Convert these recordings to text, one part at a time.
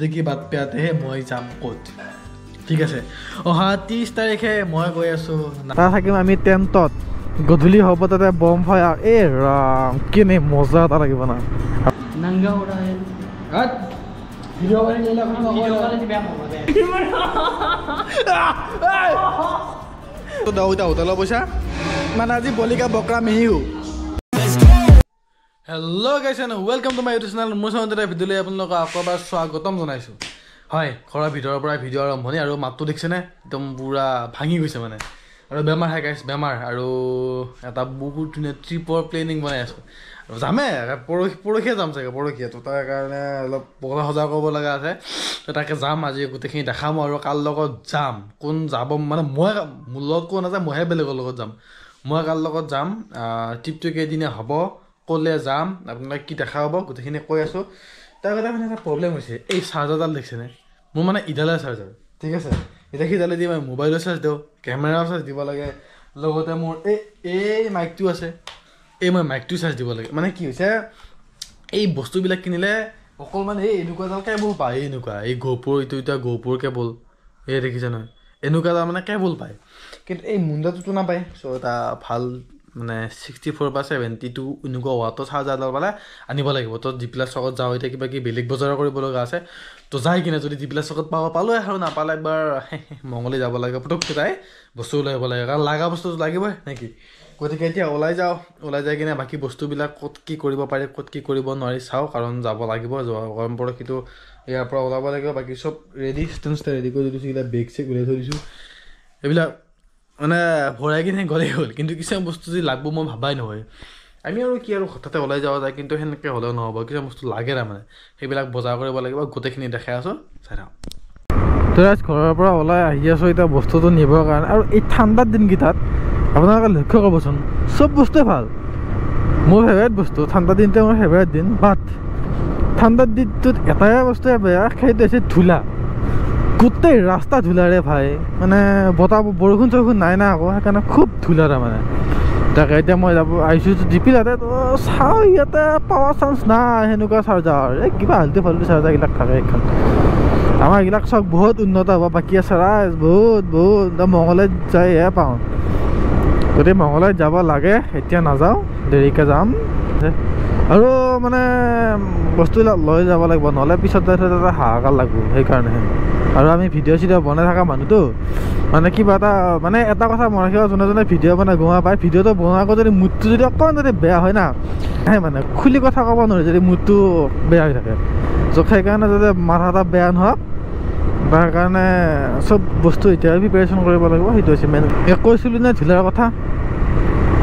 দেখি বাদ পেয়াতেহে মই যাম ক'ত ঠিক আছে অহা 30 তাৰিখে মই গৈ আছো তাত থাকিম আমি টেণ্টত গধূলি হ'ব তাতে বম ফায়াৰ এই ৰাম কেনে মজা এটা লাগিব না नंगा हो रहा है হট ভিডিও কৰি লৈ লওক वीडियो वाले से बेया हो তো দাউতা হোটেলৰ পইচা মানে আজি বলিকা বকৰা মিহিউ হেল্ল' গাইছ and welcome to my YouTube channel মোৰ চেনেলত ভিডিঅ'লৈ আপোনালোকক আকৌ এবাৰ স্বাগতম জনাইছোঁ হয় ঘৰৰ ভিতৰৰ পৰা ভিডিঅ' আৰম্ভণি আৰু মাতটো দেখিছেনে একদম পুৰা ভাঙি গৈছে মানে আৰু বেমাৰ হয় গাইছ বেমাৰ আৰু এটা বহুত ধুনীয়া ট্ৰিপৰ প্লেনিং বনাই আছোঁ আৰু যামে পৰহিয়ে যাম চাগে পৰহিয়ে তো তাৰ কাৰণে অলপ বগলা সজা কৰিব লগা আছে তো তাকে যাম আজি গোটেইখিনি দেখাম আৰু কাৰ লগত যাম কোন যাব মানে মই মোৰ লগত কোন নাযায় মইহে বেলেগৰ লগত যাম মই কাৰ লগত যাম ট্ৰিপটো কেইদিনীয়া হ'ব ক'লে যাম আপোনাক কি দেখা হ'ব গোটেইখিনি কৈ আছোঁ তাৰ কথা মানে এটা প্ৰব্লেম হৈছে এই চাৰ্জাৰডাল দেখিছেনে মোৰ মানে ইডালে চাৰ্জাৰ ঠিক আছে এতিয়া সিডালে দি মই মোবাইলৰ চাৰ্জ দিওঁ কেমেৰাৰ চাৰ্জ দিব লাগে লগতে মোৰ এই মাইকটো আছে এই মই মাইকটো চাৰ্জ দিব লাগে মানে কি হৈছে এই বস্তুবিলাক কিনিলে অকল মানে এই এনেকুৱা এডাল কেবল পায় এনেকুৱা এই গহপুৰ এইটো এতিয়া গহপুৰ কেবল এই দেখিছে নহয় এনেকুৱা এটা মানে কেবল পায় কিন্তু এই মুণ্ডাটোতো নাপায় চ' এটা ভাল মানে 64 বা 72 এনেকুৱা ৱাটৰ চাৰ্জাৰডাল পালে আনিব লাগিব তো জিপ্লাছ চকত যাওঁ এতিয়া কিবা কিবি বেলেগ বজাৰ কৰিব লগা আছে তো যাই কিনে যদি জিপ্লাছ চকত পালোঁ আৰু নাপালে একবাৰ মংগলী যাব লাগে পটককৈ যাই বস্তু লৈ আহিব লাগে কাৰণ লগা বস্তুটো লাগিবই নেকি গতিকে এতিয়া ওলাই যাই কিনে বাকী বস্তুবিলাক ক'ত কি কৰিব পাৰি ক'ত কি কৰিব নোৱাৰি চাওঁ কাৰণ যাব লাগিব গৰম পৰহিটো ইয়াৰ পৰা ওলাব লাগিব বাকী চব ৰেডি ৰেডি কৰি দিছোঁ এইবিলাক বেগ চেগ উলিয়াই থৈ দিছোঁ এইবিলাক মানে ভৰাই কিনে গ'লেই হ'ল কিন্তু কিছুমান বস্তু যদি লাগব মই ভাবাই নহয় আমি আৰু কি আৰু হঠাতে ওলাই যোৱা যায় কিন্তু সেনেকৈ হ'লেও নহ'ব কিছুমান বস্তু লাগে তাৰমানে সেইবিলাক বজাৰ কৰিব লাগিব গোটেইখিনি দেখাই আছোঁ চাই থাকক তো ঘৰৰ পৰা ওলাই আহি আছোঁ এতিয়া বস্তুটো নিবৰ কাৰণে আৰু এই ঠাণ্ডাৰ দিনকেইটাত আপোনালোকে লক্ষ্য কৰিবচোন চব বস্তুৱে ভাল মোৰ ফেভাৰেট বস্তু ঠাণ্ডা দিনটোৱে মোৰ ফেভাৰেট দিন বাট ঠাণ্ডাৰ দিনটোত এটাই বস্তুৱে বেয়া সেইটো হৈছে ধূলা গোটেই ৰাস্তা ধূলাৰে ভাই মানে বতাহ বৰষুণ চৰষুণ নাই না আকৌ সেইকাৰণে খুব ধূলা তাৰমানে তাকে এতিয়া মই আহিছোঁ জিপিলাতে তো চাওঁ ইয়াতে পাৱাৰ চান্স নাই সেনেকুৱা চাৰ্জাৰ এই কিবা হালতু ফাল্টু চাৰ্জাৰবিলাক থাকে এইখন আমাৰ এইবিলাক চব বহুত উন্নত হ'ব বাকী আছে ৰাইজ বহুত মংগলদৈত যাইহে পাওঁ গতিকে মংগলদৈত যাব লাগে এতিয়া নাযাওঁ দেৰিকৈ যাম আৰু মানে বস্তুবিলাক লৈ যাব লাগিব নহ'লে পিছত যাই থৈ এটা হাহাকাৰ লাগিব সেইকাৰণেহে আৰু আমি ভিডিঅ' চিডিঅ' বনাই থকা মানুহটো মানে কিবা এটা মানে এটা কথা মনত ৰাখিব যোনে ভিডিঅ' বনাই গোৱা পায় ভিডিঅ'টো বনোৱাকৈ যদি মুডটো যদি অকণমান যদি বেয়া হয় না মানে খুলি কথা ক'ব নোৱাৰি যদি মুডটো বেয়া হৈ থাকে চ' সেইকাৰণে যদি মাথা এটা বেয়া নহওক তাৰ কাৰণে চব বস্তু এতিয়া প্ৰিপেৰেশ্যন কৰিব লাগিব সেইটো হৈছে মেইন কৈছিলোঁ নে ধূলাৰ কথা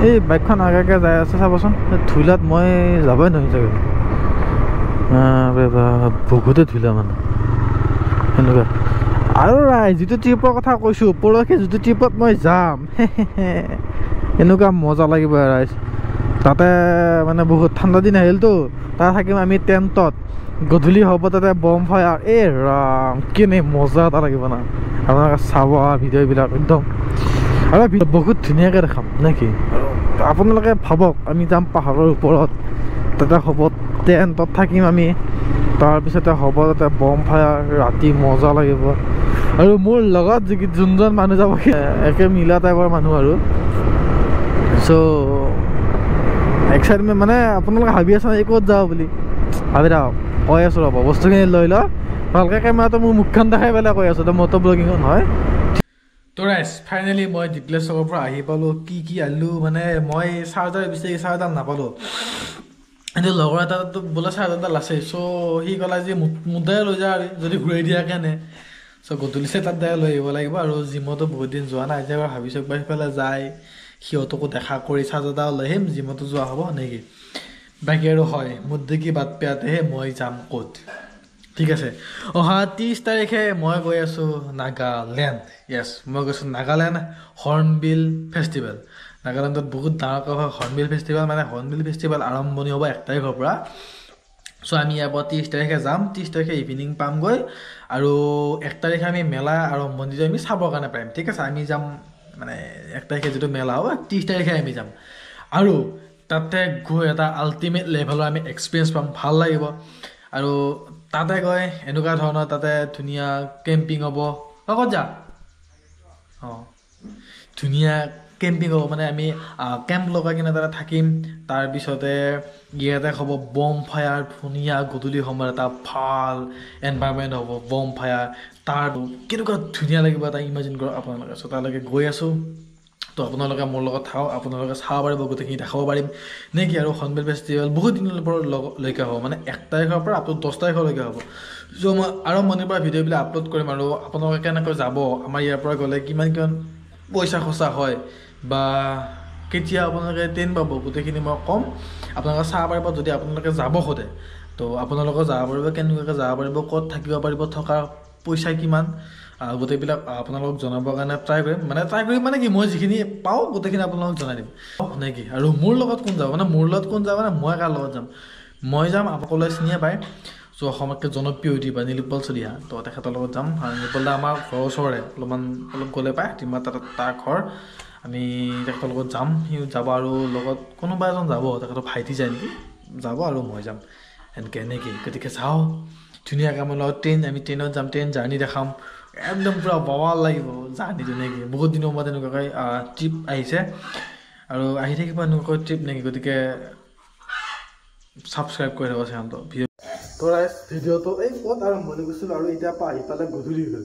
এই বাইকখন আগে যাই আছে চাবচোন ধূলাত মই যাবই নহয় চাগে বহুতে ধূলা মানে সেনেকুৱা আৰু যিটো ট্ৰিপৰ কথা কৈছোঁ পৰহি যিটো ট্ৰিপত মই যাম এনেকুৱা মজা লাগিব ৰাইজ তাতে মানে বহুত ঠাণ্ডা দিন আহিলতো তাত থাকিম আমি টেণ্টত গধূলি হ'ব তাতে বম ফায়াৰ এই ৰাম কেনে মজা এটা লাগিব না আপোনালোকে চাব ভিডিঅ'বিলাক একদম আৰু বহুত ধুনীয়াকৈ দেখাম নে কি আপোনালোকে ভাবক আমি যাম পাহাৰৰ ওপৰত তাতে হ'ব টেণ্টত থাকিম আমি তাৰপিছতে হ'ব তাতে বম ফায়াৰ ৰাতি মজা লাগিব আৰু মোৰ লগত যোনজন মানুহ যাব একে মিলা টাইপৰ মানুহ আৰু চ' এক্সাইটমেণ্ট মানে আপোনালোকে ভাবি আছে নাই ক'ত যাওঁ বুলি ভাবি থাকক কৈ আছোঁ ৰ'ব বস্তুখিনি লৈ লওঁ ভালকৈ কেমেৰাটো মোৰ মুখখন দেখাই পেলাই কৈ আছোঁ মটৰ ব্লগিঙত হয় তো ৰাইজ ফাইনেলি মই ডিপ্লেছ চকৰ পৰা আহি পালোঁ কি আনিলোঁ মানে মই চাৰ্জাৰ বিচাৰি চাৰ্জাৰ নাপালোঁ কিন্তু লগৰ এটাতো বোলে চাৰ্জাৰডাল আছে চ' সি ক'লে যে মুদ্ৰাই লৈ যা আৰু যদি ঘূৰাই দিয়াকৈ আনে চ' গধূলি তাত দাই লৈ আহিব লাগিব আৰু জিমতো বহুত দিন যোৱা নাই এতিয়া ভাবিছোঁ একবাৰ সিফালে যায় সিহঁতকো দেখা কৰি চাৰ্জাৰডাল লৈ আহিম জিমতো যোৱা হ'ব নেকি বাকী আৰু হয় মুদ দেখি বাদ পেয়াতেহে মই যাম ক'ত ঠিক আছে অহা 30 তাৰিখে মই গৈ আছোঁ নাগালেণ্ড য়েছ মই গৈছোঁ নাগালেণ্ড হৰ্ণবিল ফেষ্টিভেল নাগালেণ্ডত বহুত ডাঙৰকৈ হয় হৰ্ণবিল ফেষ্টিভেল মানে হৰ্ণবিল ফেষ্টিভেল আৰম্ভণি হ'ব 1 তাৰিখৰ পৰা চ' আমি ইয়াৰ পৰা 30 তাৰিখে যাম 30 তাৰিখে ইভিনিং পামগৈ আৰু 1 তাৰিখে আমি মেলা আৰম্ভণিটো আমি চাবৰ কাৰণে পাৰিম ঠিক আছে আমি যাম মানে 1 তাৰিখে যিটো মেলা হ'ব 30 তাৰিখে আমি যাম আৰু তাতে গৈ এটা আল্টিমেট লেভেলৰ আমি এক্সপিৰিয়েঞ্চ পাম ভাল লাগিব আৰু তাতে গৈ এনেকুৱা ধৰণৰ তাতে ধুনীয়া কেম্পিং হ'ব ক'ত যা ধুনীয়া কেম্পিং হ'ব মানে আমি কেম্প লগাই কিনে তাতে থাকিম তাৰপিছতে ইয়াতে হ'ব বম ফায়াৰ ধুনীয়া গধূলি সময়ত এটা ভাল এনভাইৰমেণ্ট হ'ব বম ফায়াৰ তাৰ কেনেকুৱা ধুনীয়া লাগিব এটা ইমাজিন কৰক আপোনালোকে চ' তালৈকে গৈ আছোঁ তো আপোনালোকে মোৰ লগত থাকক আপোনালোকে চাব পাৰিব গোটেইখিনি দেখাব পাৰিম নে কি আৰু হৰ্ণবিল ফেষ্টিভেল বহুত দিনৰ পৰা লৈকে হ'ব মানে 1 তাৰিখৰ পৰা আপলোড 10 তাৰিখলৈকে হ'ব চ' মই আৰম্ভণিৰ পৰা ভিডিঅ'বিলাক আপলোড কৰিম আৰু আপোনালোকে কেনেকৈ যাব আমাৰ ইয়াৰ পৰা গ'লে কিমান পইচা খৰচা হয় বা কেতিয়া আপোনালোকে ট্ৰেইন পাব গোটেইখিনি মই ক'ম আপোনালোকে চাব পাৰিব যদি আপোনালোকে যাব খোজে তো আপোনালোকে যাব পাৰিব কেনেকুৱাকৈ যাব পাৰিব ক'ত থাকিব পাৰিব থকা পইচা কিমান গোটেইবিলাক আপোনালোকক জনাবৰ কাৰণে ট্ৰাই কৰিম মানে কি মই যিখিনি পাওঁ গোটেইখিনি আপোনালোকক জনাই দিম নে কি আৰু মোৰ লগত কোন যাব মানে মই কাৰ লগত যাম মই যাম আপোনালোকে চিনিয়ে পায় চ' অসমতকৈ জনপ্ৰিয় ইউটিউবাৰ নীলোৎপল চলিহা তো তেখেতৰ লগত যাম নীলোৎপল দা আমাৰ ঘৰৰ ওচৰৰে অলপ গ'লে পায় তিমা তাৰ ঘৰ আমি তেখেতৰ লগত যাম সি যাব আৰু লগত কোনোবা এজন যাব তেখেতৰ ভাইটি যায় নেকি যাব আৰু মই যাম এনেকৈ গতিকে চাওঁ ধুনীয়াকৈ আমাৰ লগত আমি ট্ৰেইনত যাম ট্ৰেইন জাৰ্ণি দেখাম একদম পূৰা বৱাল লাগিব জাৰ্ণিটো নেকি বহুত দিনৰ মূৰত এনেকুৱাকৈ ট্ৰিপ আহিছে আৰু আহি থাকিব এনেকুৱাকৈ ট্ৰিপ নেকি গতিকে ছাবস্ক্ৰাইব কৰি থ'ব চেনেলটো তো ভিডিঅ'টো এই ক'ত আৰম্ভণি কৰিছিলোঁ আৰু এতিয়া আহি পালে গধূলি হ'ল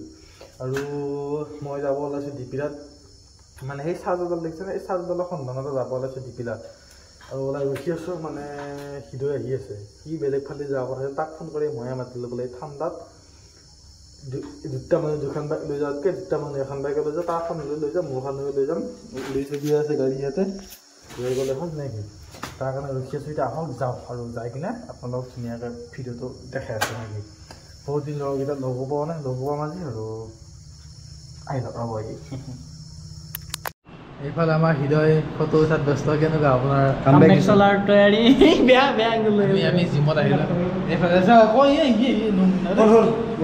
আৰু মই যাব ওলাইছোঁ ডিপিলাত মানে সেই চাৰ্জাৰডাল দেখিছেনে এই চাৰ্জাৰডালৰ সন্ধানতে যাব ওলাইছোঁ ডিপিলাত আৰু ওলাই ৰখি আছোঁ মানে সিদৈ আহি আছে সি বেলেগ ফালে যাব কথা তাক ফোন কৰি ময়ে মাতিলোঁ বোলে ঠাণ্ডাত দুটা মানুহ দুখন বাইক লৈ যোৱাতকৈ দুটা মানুহ এখন বাইকে লৈ যাওঁ তাৰখন লৈ যাম মোৰখন লৈ যাম উলি চলি আছে গাড়ী ইয়াতে লৈ গ'লে হ'ল নেকি তাৰ কাৰণে ৰখি আছোঁ এতিয়া আহক যাওঁ আৰু যাই কিনে আপোনালোকক ধুনীয়াকৈ ভিডিঅ'টো দেখাই আছোঁ নেকি বহুত দিন লগৰকেইটা লগ পোৱা নাই লগ পোৱা মাজি আৰু আহি লগাব আহি এইফালে আমাৰ হৃদয় ফটো উঠাত ব্যস্ত কেনেকুৱা আপোনাৰ আমি জিমত আহিলোঁ এইফালে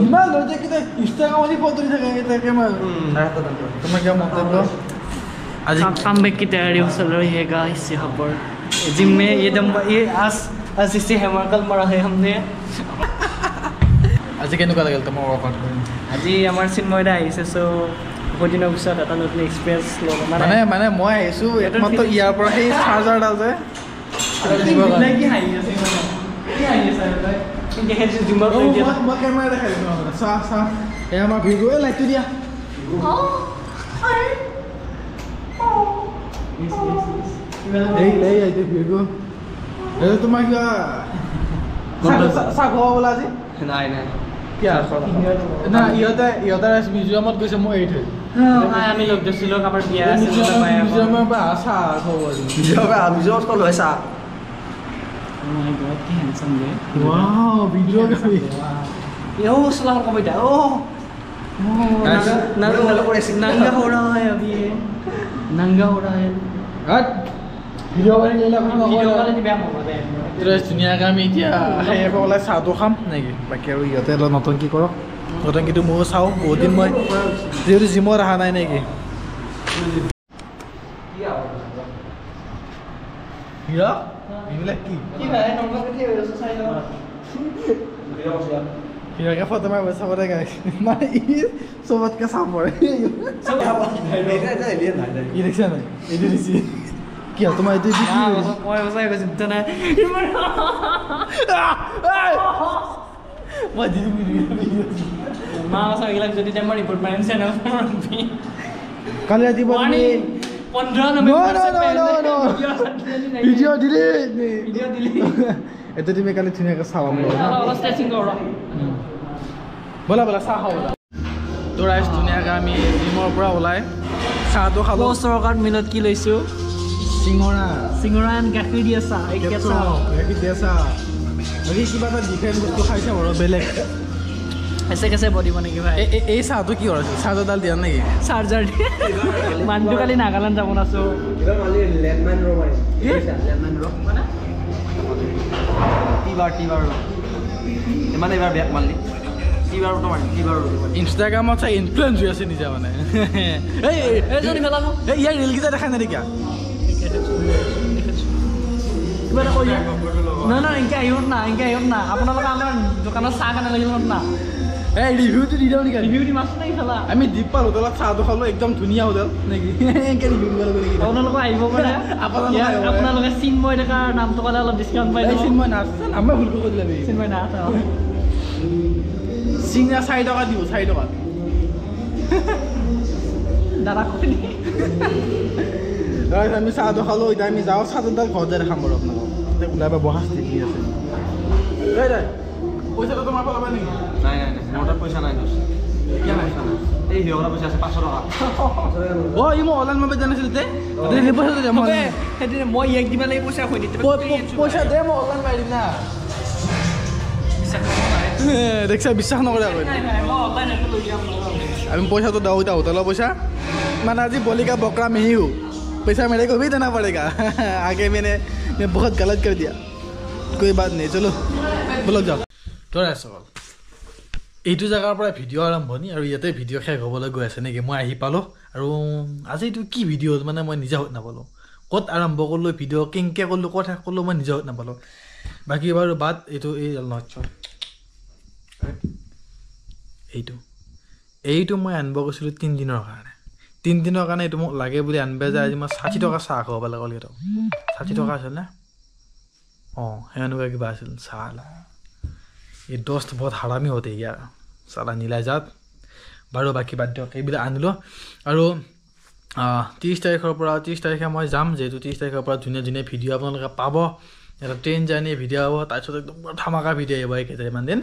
ইমান লৈ যায় কেতিয়া ইনষ্টাগ্ৰামত ফটো দি থাকে তোমাৰ কিবা মন্তব্য आज कमबैक की तैयारी चल रही है गाइस यहाँ पर जिम में ये आज इससे हेमरकल मरा है हमने আজি কেনেকুৱা লাগিল তোমাৰ ৱৰ্কআউট আজি আমাৰ চিন্ময়দা আহিছে চ' বহুত দিনৰ পিছত এটা নতুন এক্সপিৰিয়েঞ্চ ল'ব মানে মই আহিছোঁ একমাত্ৰ ইয়াৰ পৰা সেই চাৰ্জাৰডাল যে মই কেমেৰা দেখাই দিছোঁ চাহ এই আমাৰ ভিডিঅ' এই লাইটটো দিয়া তোমাৰ কিবা চাহ খোৱা বোলা আজি নাই ইহঁতে মিজোৰামত গৈছে মই এৰি থৈ আমি লগ ধৰিছিলোঁ আমাৰ বিয়া মিজোৰামৰ পৰা চাহ খাব মিজোৰামত ক'ত হয় চাহ नंगा हो रहा है ধুনীয়াকৈ আমি এতিয়া সেই ওলাই চাহটো খাম নেকি বাকী আৰু ইহঁতে অলপ নতুনকি কৰক নতুনকিটো ময়ো চাওঁ বহুত দিন মই যিহেতু জিমত অহা নাই নেকি হিৰকে ফটো মাৰিব চাবতে গাইছ মানে ই চবতকৈ চাব পৰে ই দেখিছা নাই এইটো দিছি কি হ'ল তোমাৰ এইটো মই সঁচাই কৈছোঁ নাই মই দি মা সঁচাবিলাক যদি মই ৰিপৰ্ট মাৰিম চেনেল কালি ৰাতিপুৱা ভিডিঅ' দিলি এইটো তুমি কালি ধুনীয়াকৈ চাব ব'লা চাহ খাওঁ ব'লা তো ৰাইজ ধুনীয়াকৈ আমি জিমৰ পৰা ওলাই চাহটো খাব চৰকাৰ মিলত কি লৈছোঁ চিঙৰা গাখীৰ দিয়া চাহ গাখীৰ দিয়া চাহ বাকী কিবা এটা ডিফাৰেণ্ট বস্তু খাইছে বাৰু বেলেগ কেঁচে বডিব নেকি ভাই এই চাহটো কি হ'ল চাৰ্জাৰডাল দিয়া নেকি চাৰ্জাৰ মানুহটো কালি নাগালেণ্ড যাব নাছোঁ ইমান এইবাৰ বেগ মালি ইনষ্টাগ্ৰামত চাই ইনফ্লুৱেঞ্চ হৈ আছে নিজে মানে ইয়াৰ ৰিলকেইটা দেখা নাই নেকি কিবা এটা কৈ দিয়া নহয় এনেকৈ আহিব না আপোনালোকে আমাৰ দোকানত চাহ কাৰণে লাগিব না এই ৰিভিউটো দি দিওঁ নেকি ৰিভিউ দিম আছোঁ নে ইফালে আমি দীপপাল হোটেলত চাহটো খালোঁ একদম ধুনীয়া হোটেল নেকি এনেকৈ ৰিভিউ দিব লাগিব নেকি আপোনালোকে আহিব পাৰে আপোনালোকে চিন্ময় ডেকাৰ নামটো ক'লে অলপ ডিছকাউণ্ট পাই যাব চিন্ময় নাচ আমাৰ ভুল কৰি দিলে চিন্ময় নাচ চিঙৰা 4 টকা দিব 4 টকা দাদা কৈ নেকি আমি চাহটো খালোঁ এতিয়া আমি যাওঁ চাহটো ঘৰত যাই খাম বাৰু আপোনালোকক এতিয়া ওলাই পাব শাস্তি কি আছে পইচাটো তোমাৰ ফালৰ পৰা নেকি নাই মোৰ তাত পইচা নাই দোষ কিয় নাই এই হিৰকৰা পইচা আছে 500 টকা অ' ই মই অনলাইন মাৰিব জানিছিল তে পইচাটো দে সেইদিনা মই ইয়াক দিব লাগিব পইচা কৈ দিম পইচা দে মই অনলাইন মাৰি দিম না দেখছা বিশ্বাস নকৰে আকৌ আমি পইচাটো দাও এতিয়া হোটেলৰ পইচা মানে আজি বলিকা বকৰা মেহিও पैसा मेरे को भी देना पड़ेगा आगे मैं बहुत गलत कर दिया कोई बात नहीं चलो बोलो जाओ तो ऐसा এইটো জায়গাৰ পৰা ভিডিঅ' আৰম্ভণি আৰু ইয়াতে ভিডিঅ' শেষ হ'বলৈ গৈ আছে নেকি মই আহি পালোঁ আৰু আজি এইটো কি ভিডিঅ' মানে মই নিজে হৈ নাপালোঁ ক'ত আৰম্ভ কৰিলোঁ ভিডিঅ' কেংকে কৰিলোঁ ক'ত শেষ কৰিলোঁ মই নিজে হৈ নাপালোঁ বাকী বাৰু বাদ এইটো এই এইটো মই আনিব গৈছিলোঁ 3 দিনৰ কাৰণে 3 দিনৰ কাৰণে এইটো মোক লাগে বুলি আনিব যায় আজি মই 60 টকা চাহ খাব পালে ক'লে 60 টকা আছিল নে অঁ সেনেকুৱা কিবা আছিল চালা এই দোস্ত বহুত হাৰামি হতে ইয়াৰ চালা নীলা জাত বাৰু বাকী বাদ দিয়ক এইবিলাক আনিলোঁ আৰু 30 তাৰিখৰ পৰা 30 তাৰিখে মই যাম যিহেতু 30 তাৰিখৰ পৰা ধুনীয়া ধুনীয়া ভিডিঅ' আপোনালোকে পাব এটা ট্ৰেইন জাৰ্ণি ভিডিঅ' হ'ব তাৰপিছত একদম ধামাকা ভিডিঅ' আহিব কেইটামান দিন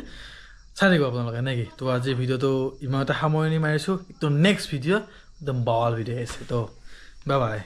চাই থাকিব আপোনালোকে নেকি তো আজি ভিডিঅ'টো ইমানতে সামৰণি মাৰিছোঁ তো নেক্সট ভিডিঅ' একদম বাল ভিডিঅ' আহিছে তো বাই বাই